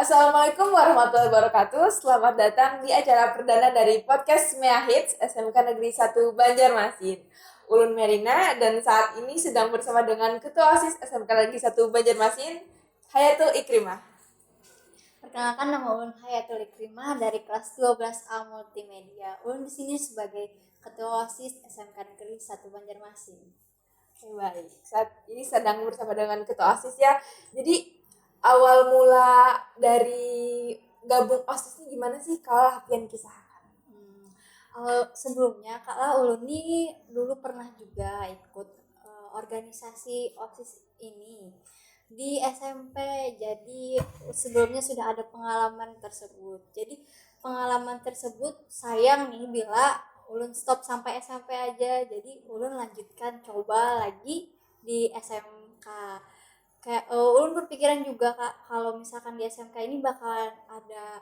Assalamualaikum warahmatullahi wabarakatuh. Selamat datang di acara perdana dari podcast Mea Hits SMK Negeri 1 Banjarmasin. Ulun Merina dan saat ini sedang bersama dengan Ketua OSIS SMK Negeri 1 Banjarmasin, Hayatul Ikrimah. Perkenalkan, nama Ulun Hayatul Ikrimah dari kelas 12A Multimedia. Ulun di sini sebagai Ketua OSIS SMK Negeri 1 Banjarmasin. Oke, baik. Saat ini sedang bersama dengan Ketua OSIS ya. Jadi awal mula dari gabung OSIS ini gimana sih kalau Hafian kisahkan? Sebelumnya Kak Ulun ini dulu pernah juga ikut organisasi OSIS ini di SMP. Jadi sebelumnya sudah ada pengalaman tersebut. Jadi pengalaman tersebut sayang nih bila Ulun stop sampai SMP aja. Jadi Ulun lanjutkan coba lagi di SMK. Kayak Ulun berpikiran juga Kak, kalau misalkan di SMK ini bakalan ada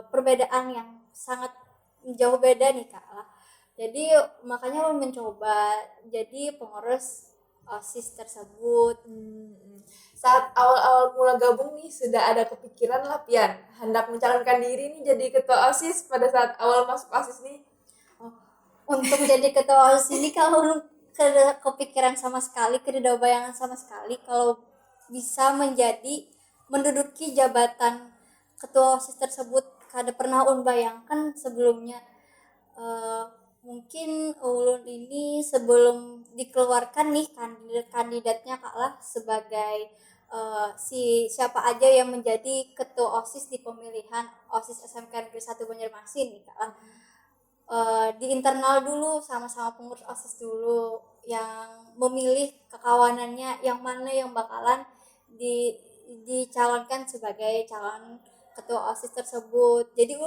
perbedaan yang sangat jauh beda nih Kak lah. Jadi makanya Ulun mencoba jadi pengurus OSIS tersebut. Saat awal-awal mula gabung nih sudah ada kepikiran lah Pian hendak mencalonkan diri nih jadi ketua OSIS pada saat awal masuk OSIS nih. Untuk jadi ketua OSIS ini kalau kepikiran sama sekali, tidak bayangan sama sekali kalau bisa menduduki jabatan ketua OSIS tersebut. Kada pernah Ulun bayangkan sebelumnya. Mungkin Ulun ini sebelum dikeluarkan nih kandidatnya Kak lah sebagai siapa aja yang menjadi ketua OSIS di pemilihan OSIS SMK Negeri 1 Banjarmasin nih Kak lah. Di internal dulu sama-sama pengurus OSIS dulu yang memilih kekawanannya yang mana yang bakalan dicalonkan sebagai calon ketua OSIS tersebut. Jadi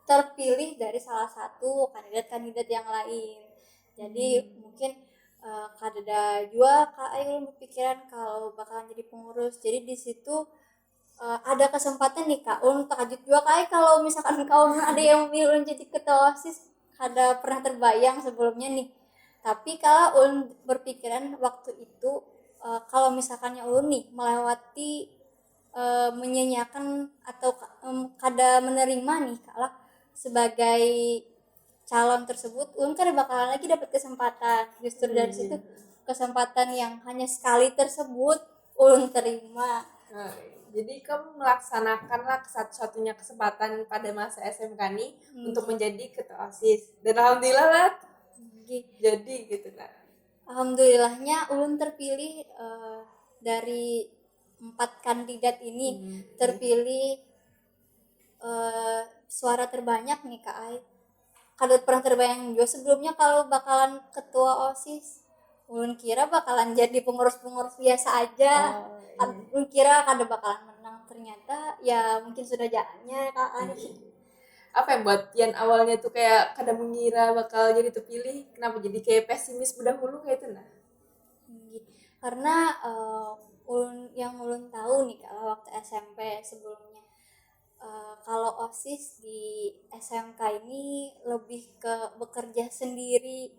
terpilih dari salah satu kandidat-kandidat yang lain. Jadi mungkin kada juga Kak Ayu berpikiran kalau bakalan jadi pengurus. Jadi di situ ada kesempatan nih Kak. Takjub juga Kak kalau misalkan kau ada yang memilih jadi ketua OSIS, kada pernah terbayang sebelumnya nih. Tapi kalau Ulun berpikiran waktu itu kalau misalkannya Ulun nih melewati menyanyiakan atau kada menerima nih Kak sebagai calon tersebut, Ulun kada bakalan lagi dapat kesempatan. Justru dari situ kesempatan yang hanya sekali tersebut Ulun terima. Jadi kamu melaksanakanlah satu-satunya kesempatan pada masa SMK nih untuk menjadi ketua OSIS dan alhamdulillah lah jadi gitu nah. Alhamdulillahnya Ulun terpilih dari 4 kandidat ini terpilih suara terbanyak nih Kak Ai. Kada pernah terbayang juga sebelumnya kalau bakalan ketua OSIS. Ulun kira bakalan jadi pengurus-pengurus biasa aja. Ulun kira kada bakalan menang, ternyata ya mungkin sudah jalannya Kak Ai. Apa yang buat Pian awalnya tuh kayak kada mengira bakal jadi terpilih? Kenapa jadi kayak pesimis dahulu kayak itu nah? Karena ulun tahu nih kalau waktu SMP sebelumnya kalau OSIS di SMK ini lebih ke bekerja sendiri.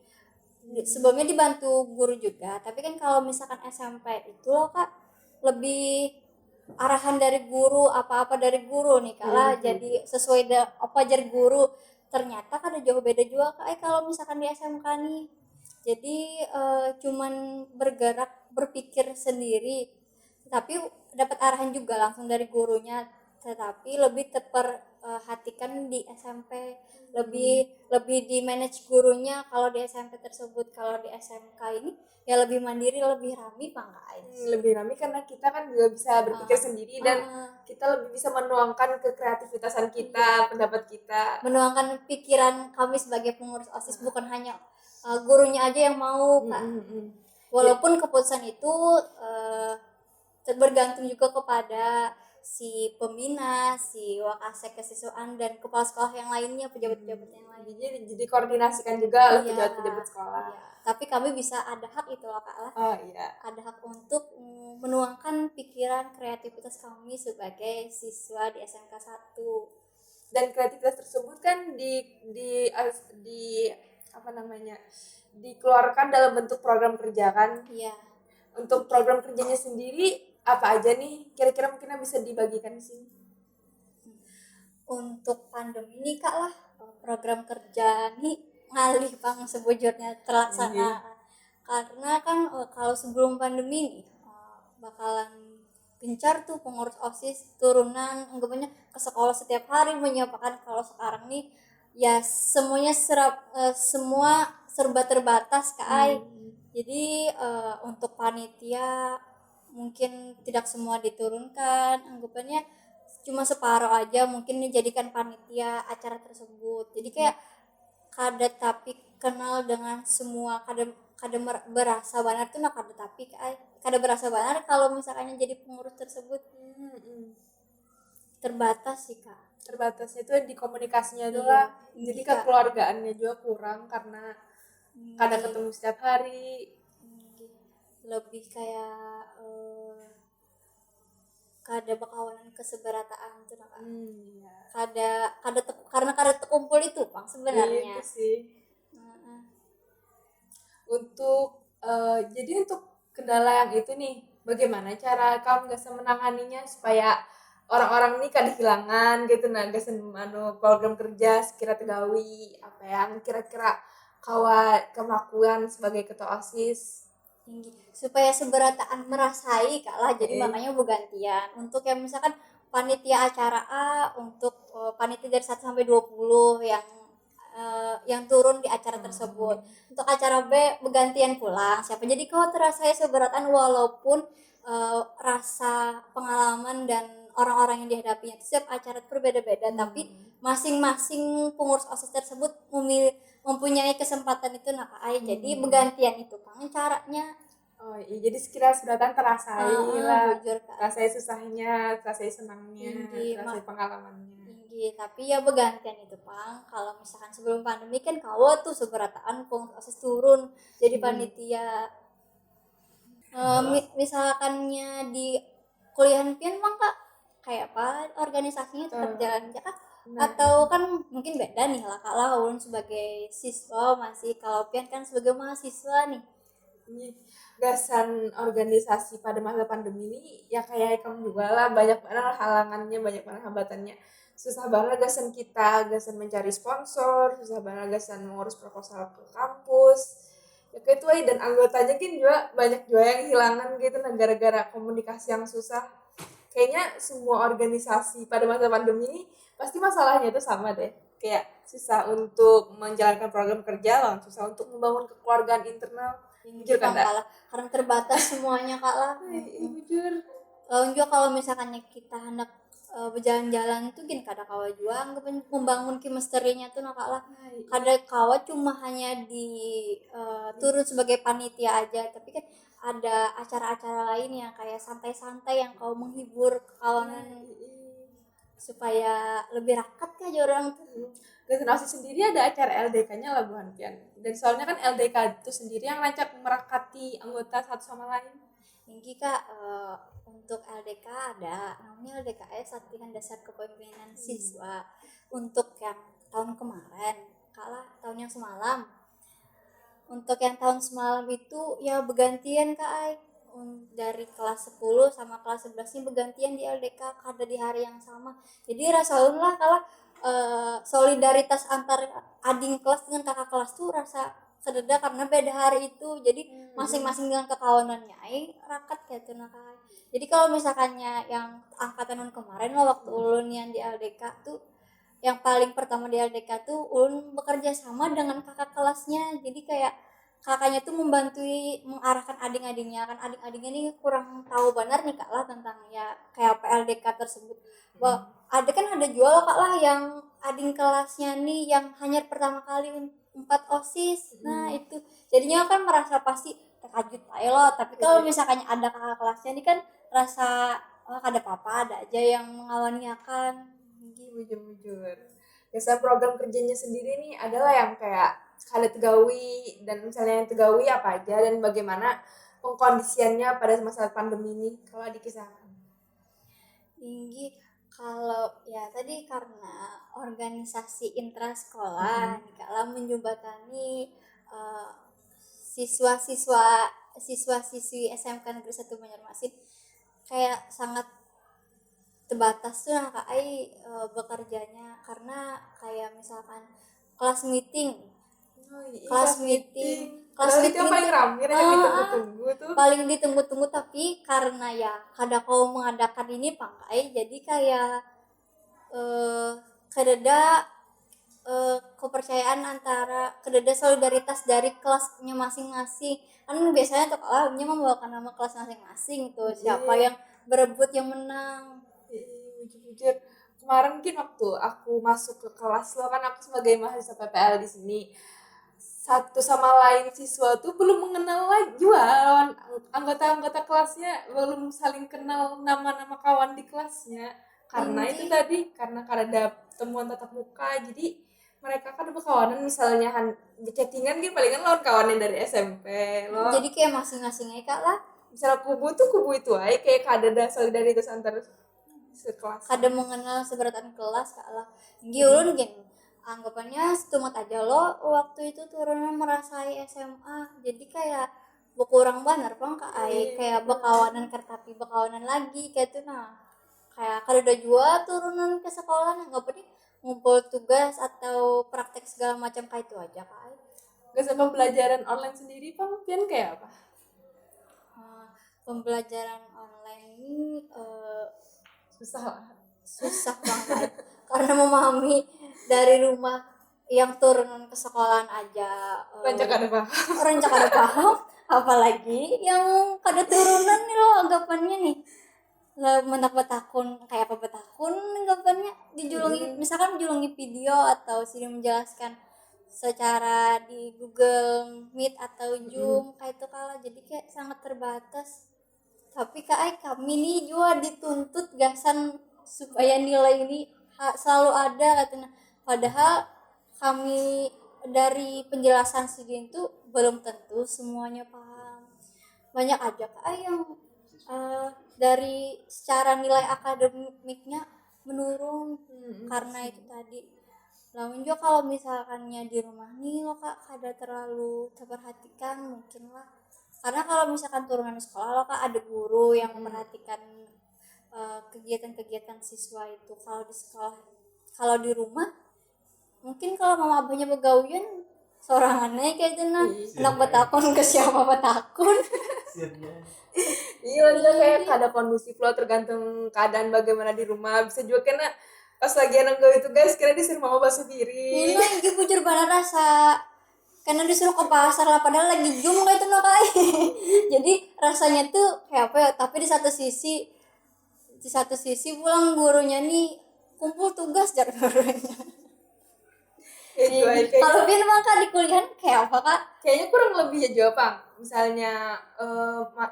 Sebelumnya dibantu guru juga, tapi kan kalau misalkan SMP itu loh Kak lebih arahan dari guru, apa-apa dari guru nih Kak lah, jadi sesuai apa ajar guru. Ternyata kan jauh beda juga Kak kalau misalkan di SMK nih. Jadi cuman berpikir sendiri, tapi dapat arahan juga langsung dari gurunya, tetapi lebih terperhatikan di SMP, lebih di manage gurunya kalau di SMP tersebut. Kalau di SMK ini ya lebih mandiri, lebih rami Kak. Lebih rame karena kita kan juga bisa berpikir sendiri dan kita lebih bisa menuangkan kekreativitasan kita, pendapat kita, menuangkan pikiran kami sebagai pengurus OSIS, bukan hanya gurunya aja yang mau Kak. Walaupun keputusan itu bergantung juga kepada si pembina, si wakasek kesiswaan dan kepala sekolah yang lainnya, pejabat-pejabat yang lainnya. Jadi koordinasikan juga oleh pejabat-pejabat sekolah. Iya. Tapi kami bisa ada hak itu loh Kak lah. Oh iya. Ada hak untuk menuangkan pikiran kreativitas kami sebagai siswa di SMK 1. Dan kreativitas tersebut kan di apa namanya? Dikeluarkan dalam bentuk program kerja kan? Iya. Untuk program kerjanya sendiri apa aja nih? Kira-kira mungkin bisa dibagikan di sini? untuk pandemi ini kak lah, program kerja nih ngalih bang sebujurnya terlaksana. Karena kan kalau sebelum pandemi nih bakalan gencar tuh pengurus OSIS turunan anggapannya ke sekolah setiap hari menyiapkan. Kalau sekarang nih ya semuanya semua serba terbatas kak Ai. Jadi untuk panitia mungkin tidak semua diturunkan, anggapannya cuma separuh aja mungkin dijadikan panitia acara tersebut. Jadi kayak kada tapi kenal dengan semua, kada berasa benar tuh nah kada tapi kada berasa benar kalau misalnya jadi pengurus tersebut. Terbatas sih kak. Terbatasnya itu di komunikasinya Iya, doang. Jadi Kak. kekeluargaannya juga kurang karena kada ketemu setiap hari. Lebih kayak kada bakawanan keseberataan tuh nah, Iya. karena kada terkumpul itu bang sebenarnya. Itu sih. Jadi untuk kendala yang itu nih, bagaimana cara kamu gak menanganinya supaya orang-orang ini kan kehilangan gitu nah gak program kerja sekira tegawi apa yang kira-kira kemlakuan sebagai ketua OSIS supaya seberataan merasai kak lah. Jadi makanya bergantian untuk yang misalkan panitia acara A untuk panitia dari 1 sampai 20 yang turun di acara tersebut. Untuk acara B bergantian pulang siapa. Jadi kau terasa seberatan walaupun rasa pengalaman dan orang-orang yang dihadapinya setiap acara itu berbeda-beda, tapi masing-masing pengurus OSIS tersebut mempunyai kesempatan itu nak jadi bergantian itu kan caranya. Oh iya, jadi sekira seberatan terasai lah, bujur, terasai susahnya, terasai senangnya, terasai pengalamannya. Tapi ya bergantian itu Pang. Kalau misalkan sebelum pandemi kan kau tuh seberataan proses turun jadi panitia. Misalkannya di kuliahan pian Bang kak kayak apa organisasinya tetap jalan aja kak? Atau kan mungkin beda nih lah kak lah ulun sebagai siswa masih, kalau pian kan sebagai mahasiswa nih. Gasan organisasi pada masa pandemi ini ya kayak kamu juga lah, banyak banget halangannya, banyak banget hambatannya, susah banget gasan mencari sponsor, susah banget gasan mengurus proposal ke kampus ya kayak itu aja. Dan anggotanya kan juga banyak juga yang hilangan gitu nah gara-gara komunikasi yang susah. Kayaknya semua organisasi pada masa pandemi ini pasti masalahnya itu sama deh, kayak susah untuk menjalankan program kerja, susah untuk membangun kekeluargaan internal. Jujur kan kalah karena terbatas semuanya kak lah. Jujur. Lalu juga kalau misalkan kita hendak berjalan-jalan itu gini kada kawa juga membangun chemistry-nya tuh nah kak lah. Kada kawa cuma hanya di turun sebagai panitia aja, tapi kan ada acara-acara lain yang kayak santai-santai yang kau menghibur kawanan supaya lebih rakat kan orang tuh. Generasi sendiri ada acara LDK-nya lah bukan Pian. Dan soalnya kan LDK itu sendiri yang rancak merakati anggota satu sama lain. Tinggi kak, untuk LDK ada namanya LDKS latihan dasar kepemimpinan siswa. Untuk yang tahun kemarin kalah tahun yang semalam. Untuk yang tahun semalam itu ya bergantian kak dari kelas 10 sama kelas 11 ini bergantian di LDK kada di hari yang sama. Jadi rasa lah kalau solidaritas antar ading kelas dengan kakak kelas tuh rasa sededa karena beda hari itu. Jadi masing-masing dengan kekawanannya rakat kayak tuh nak. Jadi kalau misalkannya yang angkatan kemarin lah waktu ulun yang di LDK tuh yang paling pertama di LDK tuh ulun bekerja sama dengan kakak kelasnya. Jadi kayak kakaknya tuh membantui mengarahkan ading-adingnya, kan ading-adingnya ini kurang tahu benar nih kak lah tentang ya kayak PLDK tersebut. Ada jual kak lah yang ading kelasnya nih yang hanya pertama kali 4 OSIS. Nah itu jadinya kan merasa pasti terkejut aja loh. Tapi kalau misalkan ada kakak kelasnya nih kan rasa ada apa-apa, ada aja yang mengawaninya kan. Jujur. Biasa program kerjanya sendiri nih adalah yang kayak kada tegawi, dan misalnya yang tegawi apa aja dan bagaimana pengkondisiannya pada masa pandemi ini kalau dikisahkan. Tinggi kalau ya tadi karena organisasi intrasekolah kalau menjembatani siswa-siswi SMK Negeri 1 Banjarmasin kayak sangat terbatas tuh nah Kak Ai bekerjanya, karena kayak misalkan kelas meeting Oh, iya, kelas meeting kelas Padahal itu yang meeting paling tuh rame dan yang ditunggu-tunggu tuh. paling ditunggu-tunggu, tapi karena ya kada kau mengadakan ini pakai jadi kayak eh kededa kepercayaan antara kededa solidaritas dari kelasnya masing-masing. Kan biasanya tuh kalahnya membawakan nama kelas masing-masing tuh, siapa Iya. yang berebut yang menang. Jujur, kemarin mungkin waktu aku masuk ke kelas lo kan, aku sebagai mahasiswa PPL di sini, satu sama lain siswa tuh belum mengenal lagi lawan anggota-anggota kelasnya, belum saling kenal nama-nama kawan di kelasnya, karena itu Tinggi. tadi, karena ada temuan tatap muka. Jadi mereka kan berkawanan, misalnya di chattingan gitu palingan lawan kawannya dari SMP lo. Jadi kayak masing-masing aja Kak lah. Misalnya kubu tuh kubu itu aja, kayak ada solidaritas antar sekelas. Kada mengenal seberatan kelas Kak lah. Giulun gini, anggapannya setumat aja lo waktu itu turunnya merasai SMA, jadi kayak berkurang banget bang Kak Ai, kayak bekawanan tapi bekawanan lagi kayak itu. Nah kayak kada ada jua turunan ke sekolah, nggak pernah ngumpul tugas atau praktek segala macam kayak itu aja Kak Ai. Gak sama pembelajaran online sendiri Bang, Pian kayak apa? Pembelajaran online ini Susah lah. susah banget karena memahami dari rumah yang turunan ke sekolahan aja Rancak ada Bang. orang kada paham, apalagi yang kada turunan nih lo anggapannya nih lah mentak betakun kayak apa betakun anggapannya dijulungi, misalkan dijulungi video atau sini menjelaskan secara di Google Meet atau Zoom kayak itu kalah, jadi kayak sangat terbatas. Tapi kami nih juga dituntut gasan supaya nilai ini selalu ada katanya, padahal kami dari penjelasan segini tuh belum tentu semuanya paham. Banyak aja yang dari secara nilai akademiknya menurun karena itu tadi. Lalu juga kalau misalkannya di rumah nih lo Kak kada terlalu terperhatikan mungkin lah, karena kalau misalkan turunan sekolah lo Kak ada guru yang memperhatikan kegiatan-kegiatan siswa itu. Kalau di sekolah, kalau di rumah mungkin kalau mama abahnya begawian sorangannya kayak itu nah anak betakun ke siapa betakun. Iya, udah kayak kada kondusif lo, tergantung keadaan bagaimana di rumah. Bisa juga kena pas lagi anak gawe tugas kira disuruh mama basuh Ini piring. lagi bujur banget rasa karena disuruh ke pasar lah padahal lagi jum kayak itu no kayak. Jadi rasanya tuh kayak apa ya, tapi di satu sisi pulang gurunya nih kumpul tugas jar gurunya. Kayak gitu aja. Kalau Bin mah Kak di kuliah kayak apa Kak? Kayaknya kurang lebih ya jawab Bang. Misalnya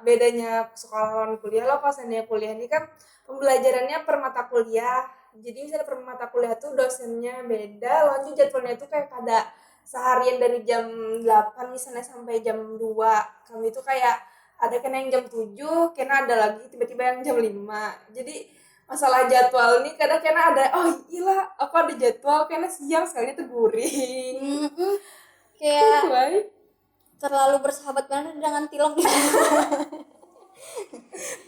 bedanya sekolah lawan kuliah, lo pas kuliah ini kan pembelajarannya per mata kuliah. Jadi misalnya per mata kuliah tuh dosennya beda, lanjut jadwalnya tuh kayak pada seharian dari jam 8 misalnya sampai jam 2. Kami tuh kayak ada kena yang jam 7, kena ada lagi tiba-tiba yang jam 5. Jadi masalah jadwal nih kadang kena ada, oh iya aku ada jadwal kena siang sekali tuh guring. Kayak Gitu aja. terlalu bersahabat banget dengan tilang.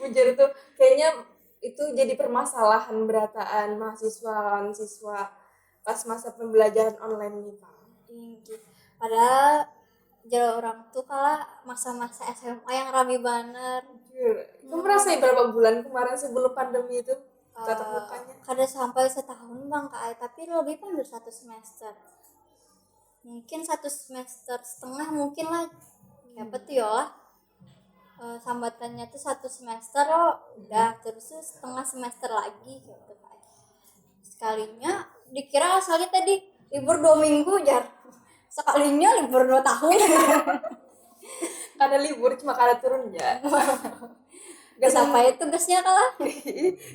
Ujar itu kayaknya itu jadi permasalahan berataan mahasiswa pas masa pembelajaran online nih Pak. Tinggi. Padahal jauh orang tuh kalah masa-masa SMA yang rame banget. Kamu merasain berapa bulan kemarin sebelum pandemi itu tatap mukanya? Kada sampai setahun bang Kak, tapi lebih kan dari 1 semester. Mungkin 1 semester setengah mungkin lah. Apa tuh ya? Sambatannya tuh 1 semester udah, terus tuh setengah semester lagi gitu Kak. Sekalinya dikira asalnya tadi libur 2 minggu jar. Sekalinya libur 2 tahun. Kada libur cuma kada turun ya. Gak sampai tugasnya kalah.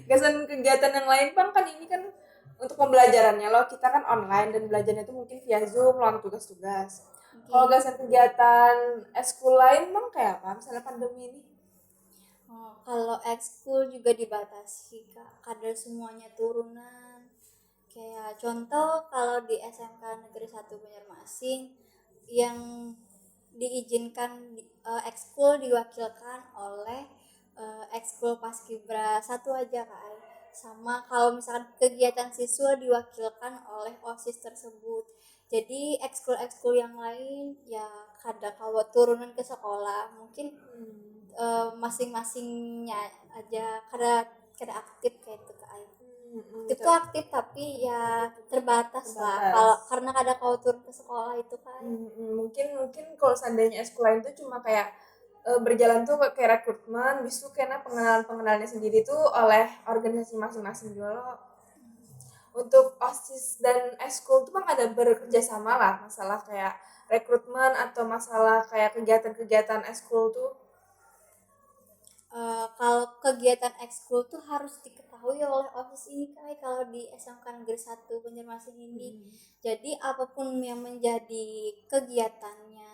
Gasan kegiatan yang lain Bang, kan ini kan untuk pembelajarannya lo kita kan online dan belajarnya itu mungkin via Zoom lawan tugas-tugas. Kalau gasan kegiatan eskul lain Bang kayak apa misalnya pandemi ini? Kalau ekskul juga dibatasi Kak, kadar semuanya turunan. Kayak contoh kalau di SMK Negeri 1 Banjarmasin yang diizinkan ekskul diwakilkan oleh ekskul paskibra satu aja Kak. sama kalau misalkan kegiatan siswa diwakilkan oleh OSIS tersebut. Jadi ekskul-ekskul yang lain ya kadang kalau turunan ke sekolah mungkin masing-masingnya aja kada aktif kayak itu Kak Ai. Aktif tuh aktif tapi ya terbatas lah kalau karena kada kau turun ke sekolah itu Kak Ai. Mungkin kalau seandainya sekolah itu cuma kayak berjalan tuh kayak rekrutmen, bisu karena pengenalannya sendiri tuh oleh organisasi masing-masing dulu. Untuk OSIS dan eskul tuh bang ada bekerja sama lah masalah kayak rekrutmen atau masalah kayak kegiatan-kegiatan eskul tuh. Kalau kegiatan ekskul tuh harus diketahui oleh OSIS ini Kak kalau di SMK Negeri 1 Banjarmasin ini. Jadi apapun yang menjadi kegiatannya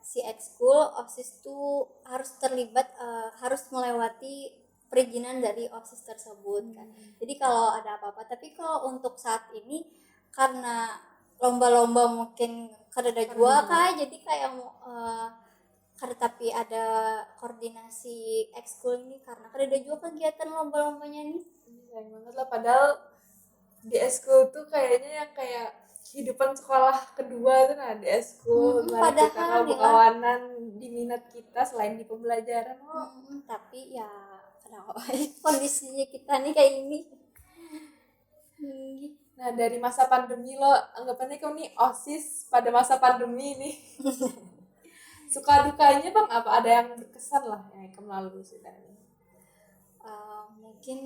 si ekskul, OSIS tuh harus terlibat, harus melewati perizinan dari OSIS tersebut kan. Jadi kalau ada apa-apa, tapi kalau untuk saat ini karena lomba-lomba mungkin kada ada jua Kak, jadi kayak tapi ada koordinasi ekskul ini karena kada ada juga kegiatan lomba-lombanya nih. Sayang banget lah padahal di eskul tuh kayaknya yang kayak kehidupan sekolah kedua tuh nah di eskul dimana kita kalau berkawanan di minat kita selain di pembelajaran tapi ya kenapa kondisinya kita nih kayak ini. Nah dari masa pandemi lo anggapannya kau nih OSIS pada masa pandemi nih suka dukanya bang apa ada yang berkesan lah yang kamu lalui sudah ini? Mungkin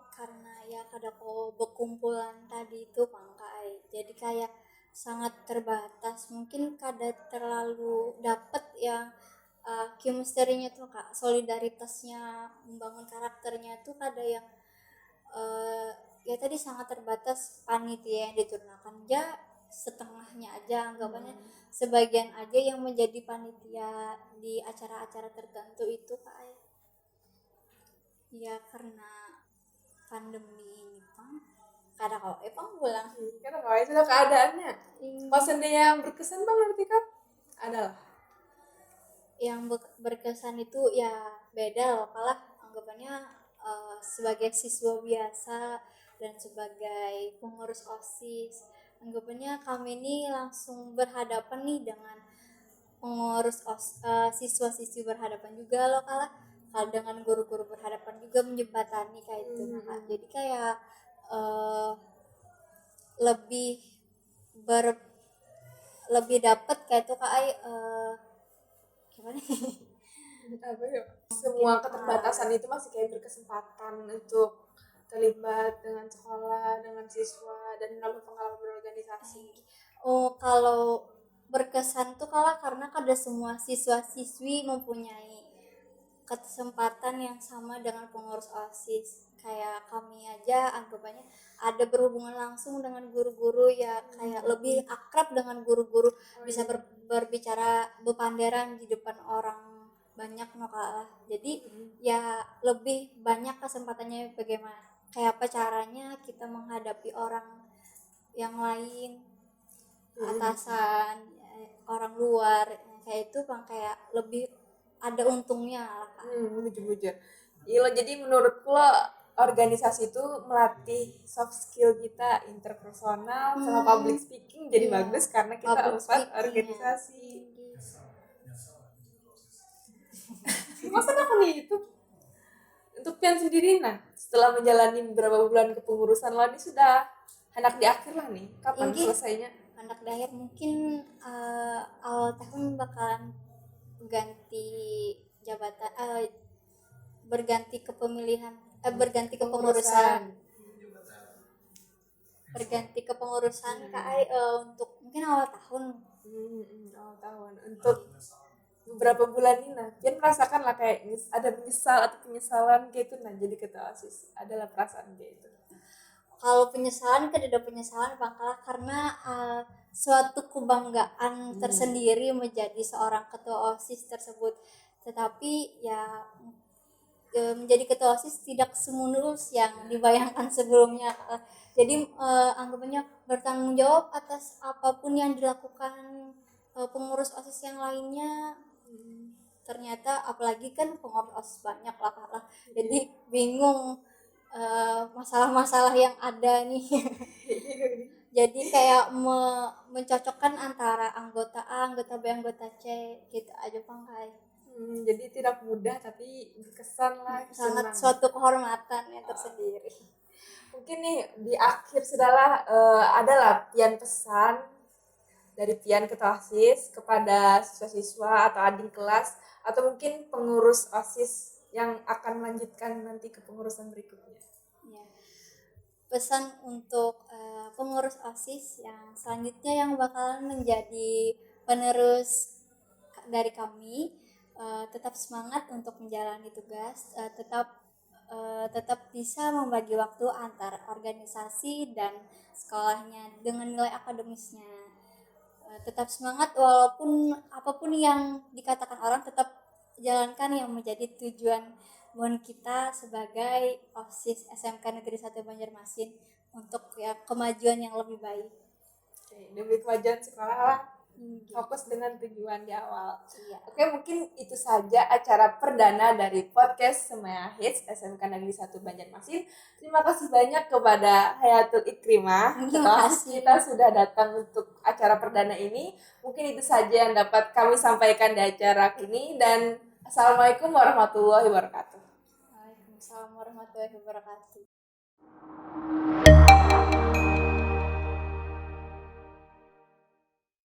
karena ya kada kau berkumpulan tadi itu Kai, jadi kayak sangat terbatas, mungkin kada terlalu dapat yang chemistry-nya tuh Kak, solidaritasnya membangun karakternya tuh kada yang ya tadi sangat terbatas. Panitia yang diturunkan ya setengahnya aja anggapannya, sebagian aja yang menjadi panitia di acara-acara tertentu itu Kak ya karena pandemi ini Pang kada kau Pang pulang karena kau itu keadaannya pas yang berkesan bang berarti kan adalah yang berkesan itu ya beda loh kalah anggapannya sebagai siswa biasa dan sebagai pengurus OSIS, anggapannya kami ini langsung berhadapan nih dengan pengurus siswa-siswi berhadapan juga loh kalah dengan guru-guru berhadapan juga menjembatani kayak itu Kak. Jadi kayak lebih dapat kayak itu Kak gimana apa ya semua keterbatasan itu masih kayak berkesempatan untuk terlibat dengan sekolah dengan siswa dan menambah pengalaman berorganisasi. Kalau berkesan tuh kalah karena kada semua siswa-siswi mempunyai kesempatan yang sama dengan pengurus OSIS. Kayak kami aja anggapannya ada berhubungan langsung dengan guru-guru ya kayak lebih akrab dengan guru-guru, bisa berbicara bepanderan di depan orang banyak no kalah. Jadi ya lebih banyak kesempatannya bagaimana kayak apa caranya kita menghadapi orang yang lain, atasan, orang luar kayak itu Bang, kayak lebih ada untungnya lah Kak. Bujur. Iya, jadi menurut lo organisasi itu melatih soft skill kita interpersonal sama public speaking jadi bagus karena kita empat organisasi. Masa aku nih itu untuk Pian sendiri nah setelah menjalani beberapa bulan kepengurusan lo ini sudah hendak di akhir lah nih, kapan selesainya? Hendak di akhir mungkin awal tahun bakalan ganti jabatan, berganti kepemilihan, berganti kepengurusan Kak untuk mungkin awal tahun. Awal tahun untuk beberapa bulan ini nah Pian merasakan lah kayak ada menyesal atau penyesalan gitu nah jadi ketua OSIS adalah perasaan kayak itu. Kalau penyesalan kan ada penyesalan bakalah karena suatu kebanggaan tersendiri menjadi seorang ketua OSIS tersebut, tetapi ya menjadi ketua OSIS tidak semulus yang dibayangkan sebelumnya. Jadi anggapannya bertanggung jawab atas apapun yang dilakukan pengurus OSIS yang lainnya. Ternyata apalagi kan pengurus OSIS banyak lah, jadi bingung masalah-masalah yang ada nih. Jadi kayak mencocokkan antara anggota A, anggota B, anggota C gitu aja Pangkai. Jadi tidak mudah tapi berkesan lah, Sangat senang. suatu kehormatan yang tersendiri. Mungkin nih di akhir sudahlah adalah pian pesan dari pian ketua OSIS kepada siswa-siswa atau adik kelas atau mungkin pengurus OSIS yang akan melanjutkan nanti ke pengurusan berikutnya. Ya. Pesan untuk pengurus OSIS yang selanjutnya yang bakalan menjadi penerus dari kami, tetap semangat untuk menjalani tugas, tetap bisa membagi waktu antara organisasi dan sekolahnya dengan nilai akademisnya. Tetap semangat walaupun apapun yang dikatakan orang, tetap jalankan yang menjadi tujuan kita sebagai OSIS SMK Negeri 1 Banjarmasin untuk ya kemajuan yang lebih baik. Oke, demi kemajuan sekolah lah, fokus dengan tujuan di awal. Iya. Oke, mungkin itu saja acara perdana dari podcast Semea Hits SMK Negeri 1 Banjarmasin. Terima kasih banyak kepada Hayatul Ikrimah. Terima kasih. Kita sudah datang untuk acara perdana ini. Mungkin itu saja yang dapat kami sampaikan di acara ini, dan Assalamualaikum warahmatullahi wabarakatuh. Waalaikumsalam warahmatullahi wabarakatuh.